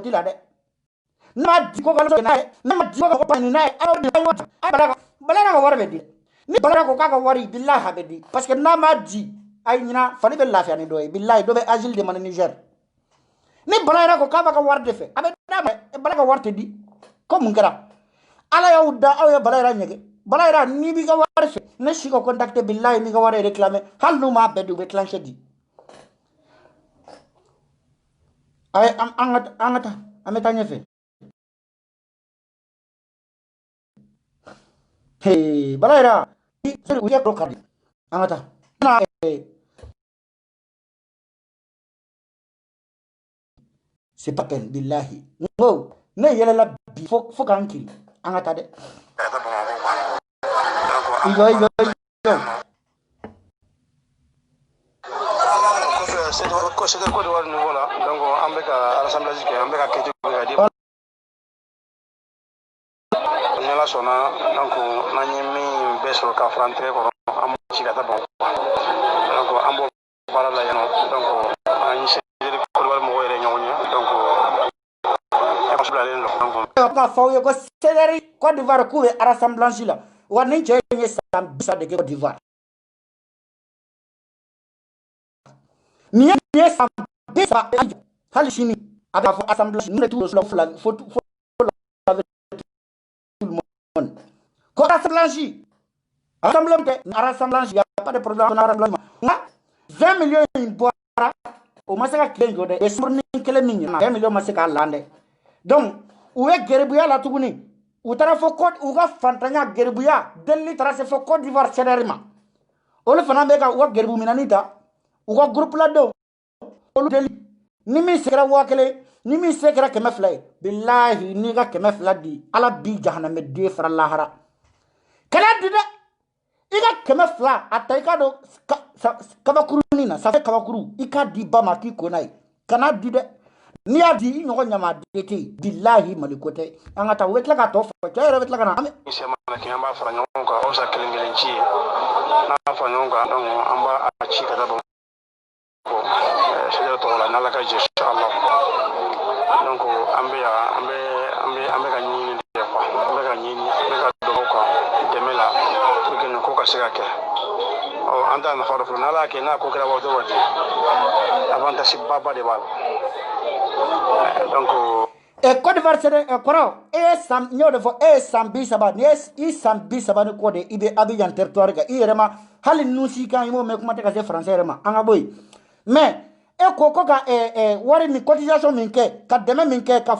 la de na di ko galo na ma di ko pani na bala ko warbe di ni bala ko ka wari billahi habedi parce que na ma di ay nyina fani be lafia ni doy billahi do be agile de man Niger ni bala ko ka warde fe abe na bala ko warte di ko mun kara ala yawda aw ya bala nyege bala ni bi ga war fe ne shi ko contacter billahi mi ga ware réclamer hal no ma be du be clancher di ay angata ametanya fe hey balaira c'est où est brocadi angata na c'est pas peine billahi no ne yele la bi fo kanki angata de igo c'est de quoi de voir nouveau là donc on va à l'assemblée qui on va que tu peux dire on la sona donc na nyemi beso ka frantre ko am ci gata bon donc ambo bala la yano donc ani se ko wal mo wéré ñoñu donc e ko subla len donc ka fawye ko cédari Côte d'Ivoire ku à l'assemblée là woni je ñe sam bisa de Côte d'Ivoire ni sam bisa hal sini ada assemblage nous tout le faut avec tout le monde ko assemblage il y a pas de problème on rassemblement 20 millions in boira o masaka kenjo de esmurni kele min 20 millions masaka lande donc uwe gerbuya la tuguni utara fo code uga fantanya gerbuya delli tracé fo Côte d'Ivoire cederima olu fana be ka uga gerbu minanita uga groupe la do olu delli nimi sekra wakele nimi sekra kemeflay billahi ni ga kemefla di ala bi jahannam de fara lahara kala dida iga kemefla ataika do kabakuru nina sa fe kabakuru ika di bama ki konai kana dida ni ya di ñoko ñama dete billahi malikote angata wetla ka to fo tayro wetla kana ame sema na kiyamba fara ñon ko o sa kelengelen ci na fa ñon ga donc amba a ci ka dabo ko c'est to la nala ka je inshallah donc ambe ka ñini de ko ambe ka ñini ambe ka do ko demela pour que ko ka sega ke o anda na fara nala ke na ko kra wa do wadi avantage baba de bal donc Côte d'Ivoire c'est koro sam nyodo fo sambi saba ni sambi saba ni kode ibe Abidjan territoire ga irema hali nusi kan imo me kuma te ka français rema anga boy mais koko ka wari ni cotisation min ke ka deme min ke ka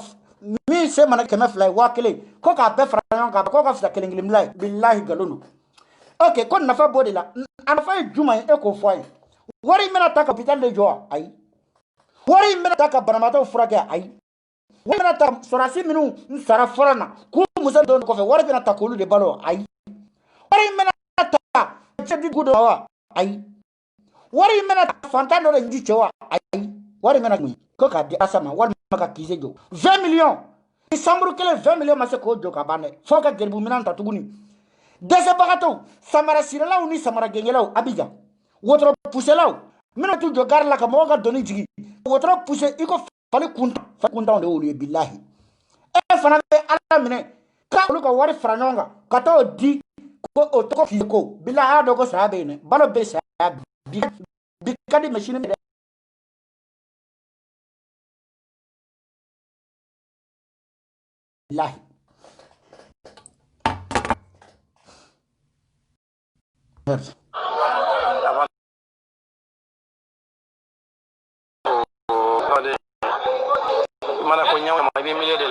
mi se mana keme fly wakele ko ka be franc ka ko ka fisa kelenglim lay billahi galonu ok kon nafa bodi la anafa juma ko foy wari mena ta capital de joa ay wari mena ta ka banamato frake ay wari ta sorasi minu sara forana ku musa don ko fe wari mena ta kolu de balo ay wari mena ta chedi gudo wa ay wari mena ta fantano de ndi chewa ay wari mena ko ka di asama wari maka kize jo 20 millions ni samburu kele 20 millions ma se ko jo ka bane fo ka gerbu minan ta tuguni dese bagato samara siralaw ni samara gengelaw Abidjan wotro puselaw mino tu jogar la ka mo ga doni jigi wotro puse iko fali kunta de wolu billahi fana be ala mine ka lu ko wari franonga ka to di ko o to ko billahi do ko sabe ne balo be sabe bi kadi machine me billahi mana ko nyaw ma be milieu de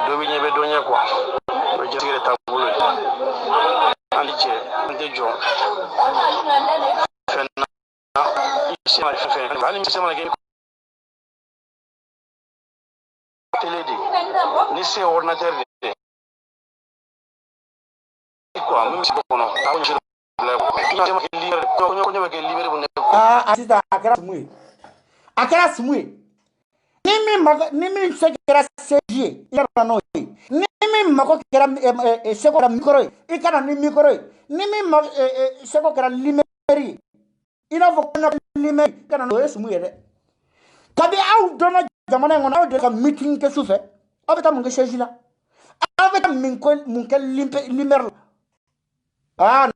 do bi ñebe do ñe quoi do jere tabulo andi je ande jo fenna isi ma fen bani mi sama ge télé di ni c'est ordinateur de quoi même si bono taw ñu asita akara sumue nimi sekera seji yara no nimi mako kera sekora micro ikana ni micro nimi seko kera limeri ina fo kana limeri kana no sumue de kabi aw dona jamana ngona aw de ka meeting ke sufe abeta mun ke seji la abeta mun ke limer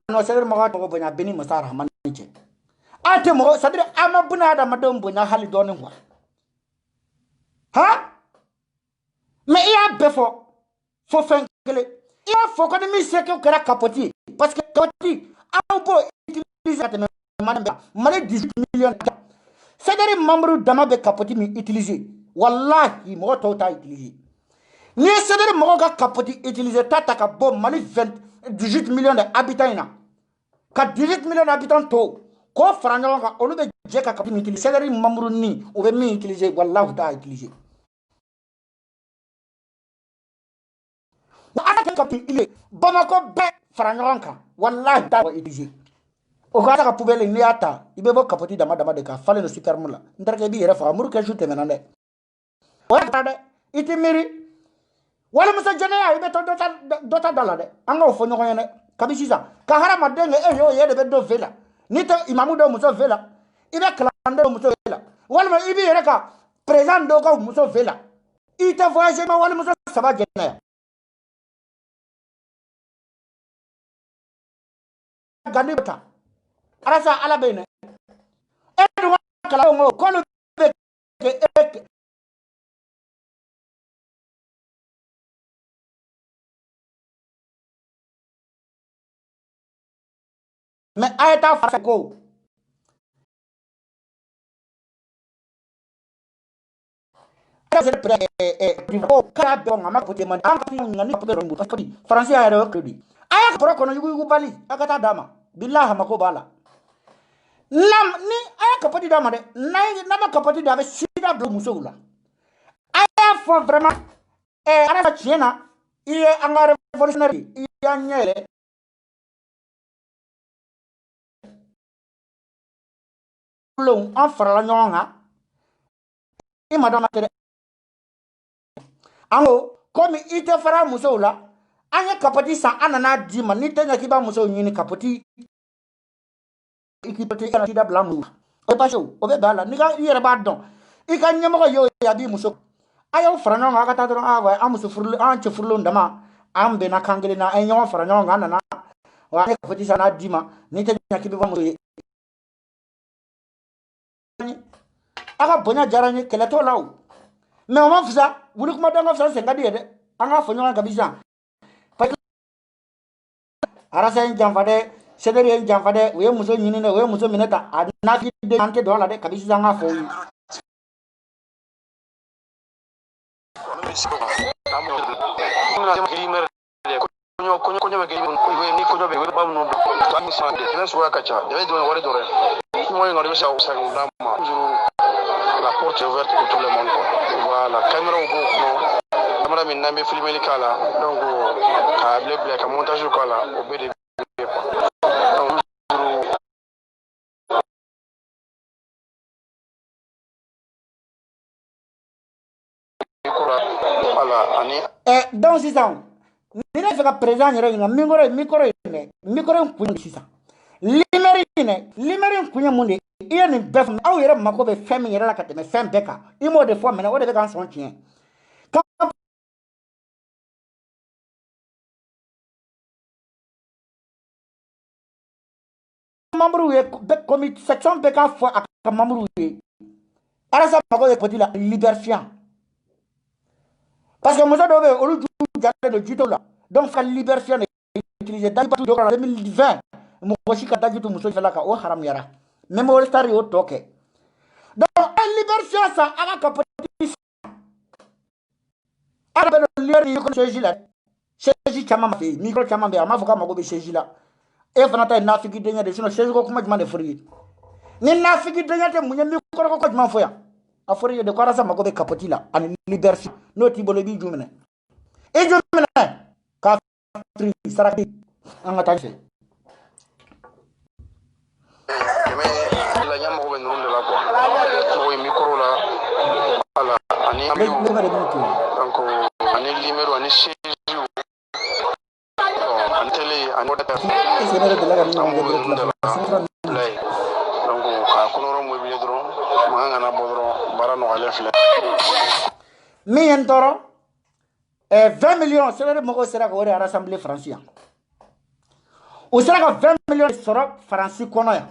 no c'est mo ko bonya beni masara hamaniche ate mo sadire ama buna da madom bonya hali doni ngwa ha mais il y a befo fo fenkele il y a fo ko mi se ko kera capoti parce que capoti aw bo utiliser te mane 18 millions c'est-à-dire membre dama be capoti mi utiliser wallahi mo to ta utiliser ni c'est-à-dire mo ga capoti utiliser tata ka bo mali 18 millions d'habitants ka 18 millions d'habitants to ko franyo ka onu be je ka capoti mi utiliser c'est-à-dire membre ni o be mi utiliser wallahi ta utiliser ata kapi ile Bamako be franyo ka wallahi ta utiliser o ka ka poubelle ni ata ibe bo capoti dama de ka fale no supermula ndarke bi yere fa muru ka jute menande wala de itimiri wala musa jene ya ibe to dota dala de anga ofo nyoko yene kabisisa ka harama denge yo yede be do vela nito imamu do muso vela ibe klande do muso vela wala ma ibi yere ka president do ka muso vela ite voyage ma wala muso saba jene gandi bata arasa ala bene edu kala ko lu be mais ayata fa ko français ayero crédit aya pro kono yugu bali akata dama billahi mako bala lam ni aya kapati dama de nay nama kapati dama sida do musoula aya fo vraiment ara chena iye anga revolutionnaire iya nyele long en farala nyonga i madonna tere ango comme ite fara musoula anya kapati sa anana dima ni tenya kiba muso nyini kapati ikipati kana tida blamu o pa show o be bala ni ga yere ba don i ka nyemo yo ya bi muso ayo frano nga kata don awa amuso furlu an che furlu ndama ambe na kangele na enyo frano nga na wa kapati sa na dima ni tenya kiba muso aga bonya jarani kele to law mais on fisa wulu kuma danga fisa sen ngadi de anga fonyo nga bisa arasa en jamfade sederi en jamfade we muso nyini ne we muso mineta na fi de ante dola de kabisa nga fo la porte est ouverte pour tout le monde. Voilà, caméra au bout, caméra maintenant mais filmer les cas là. Donc à montage au cas là, au BD. Donc c'est ça. Ni ne feka présent yɛrɛ ɲininka micro in kun de sisan limeri kun ye mun de i ye nin bɛɛ faamu aw yɛrɛ mako bɛ fɛn min yɛrɛ la ka tɛmɛ fɛn bɛɛ kan i m'o de fɔ mɛnɛ o de bɛ k'an sɔn tiɲɛ membre ye comité section bɛɛ k'a fɔ a ka membre ye alasa mako bɛ petit la liberfiant parce que muso dɔw bɛ yen olu jalen don jito la donc ka liberfiant de utiliser daji dɔ la 2020 mɔgɔ si ka daji to muso fɛla kan o haram yara même o star y'o tɔ kɛ donc a liberfiant sa a ka petit ala bɛ libérer ko chaise la chaise caman bɛ yen micro caman bɛ yen a m'a fɔ k'a mago bɛ chaise la e fana ta ye nafiki denkɛ de sinon chaise ko kuma jumɛn de fɔr'i ye ni nafiki denkɛ tɛ mun ye micro ko jumɛn fɔ yan a fɔr'i ye de ko alasa mago bɛ capote la ani liberfiant n'o t'i bolo i b'i ju minɛ i ju minɛ k'a firi saraki an ka taa fɛ micro la ala ani donc ani numéro ani chaise ani télé ani donc ka kunoro mo bi dron ma ngana bodro bara no ale fle mi en toro 20 millions c'est le mogo sera ko à l'Assemblée française o sera ka 20 millions soro France kono ya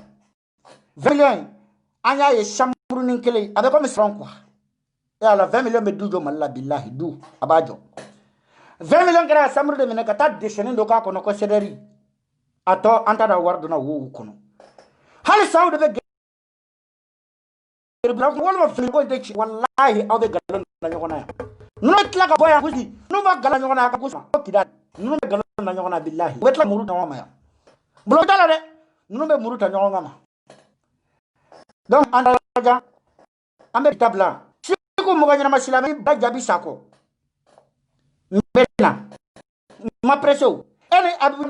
20 millions anya ye chambre ni kele avec comme ça quoi et à la 20 millions me dujo malla billahi du abajo 20 millions kera chambre de mena kata déchaîner do ka kono ko céderi ato anta da wardo na wo kono hal saud be bla ko wala fi ko de wallahi aw be galon na nyona ya no tla ka boya kusi no ba galon nyona ka kusi kida no be galon na nyona billahi wetla muru na ma ya blo dala de no be muru ta nyona ma donc anda ja ambe tabla siko mo ganyana masilami ba jabi sako mbena ma preso ene abu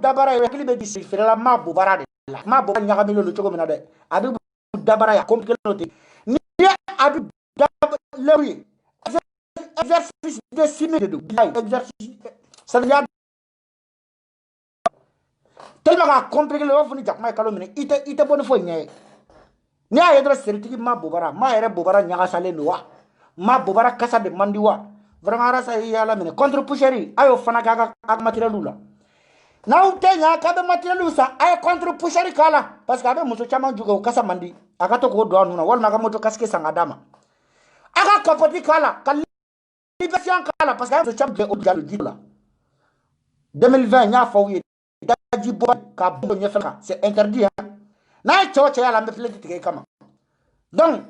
dabara ya kilibe disi fela ma bu barade la ma bu nyaka mi lolu chogo mina de abu dabara ya compliqué noté ni abu lewi exercice de simile de exercice ça vient tellement compliqué le funi jakma kalo mina ite bonu fo nye ni aye dra sertiki ma bobara ma ere bobara nyaga sale no wa ma bobara kasa de mandiwa vraiment ara sa yala mine contre pusherie ayo fana ga matériel la Now tenya kabe material sa ay contre pushari kala parce que abe muso chama juga kasa mandi akato ko do anuna wal maga moto kaske sangadama aka kapoti kala kali liberation kala parce que muso chama de odjalo dila 2020 nya fawi daji bo ka bo nya faka c'est interdit hein na choche ya la me plate tike kama donc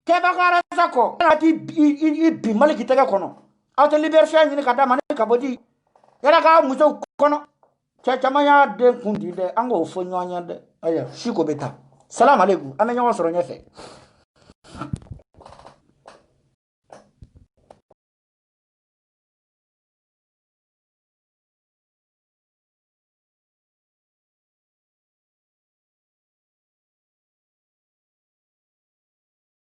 keba gara sako ati bi mali kitaka kono auto liberation ni kadama ni kabodi yara ka muso kono Chama de kundi de ango fo nyonya de aya shiko beta salam alaikum amenyo soro nyefe